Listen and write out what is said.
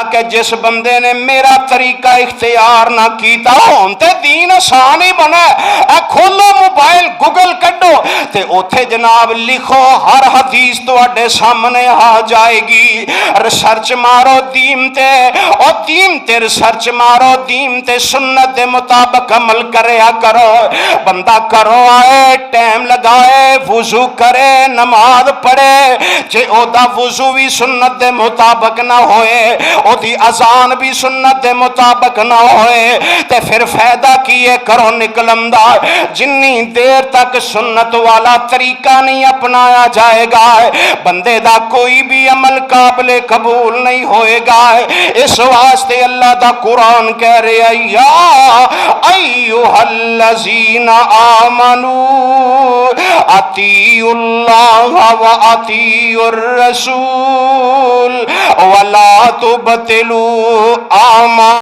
کہ جس بندے نے میرا طریقہ اختیار نہ کیتا ہون تے دین آسان ہی بنا اے کھولو موبائل گوگل کڈو تے اوتھے جناب لکھو ہر حدیث تواڈے سامنے آ جائے گی ریسرچ مارو دین تے او دین تے ریسرچ مارو دین تے سنت دے مطابق عمل کریا کرو بندہ کرو آئے ٹائم لگائے وضو کرے نماز پڑھے جے او دا وضو بھی سنت دے مطابق نہ ہوئے او دی اذان بھی سنت دے مطابق نہ ہوئے تے پھر فائدہ کیے کرو نکلندہ جنی دیر تک سنت والا طریقہ نہیں اپنایا جائے گا بندے دا کوئی بھی عمل قابل قبول نہیں ہوئے گا اس واسطے اللہ دا قرآن کہہ رہے یا ایوہ الذین آمنوا اطیعوا اللہ و اطیعوا الرسول ولا تبطلوا اعمالکم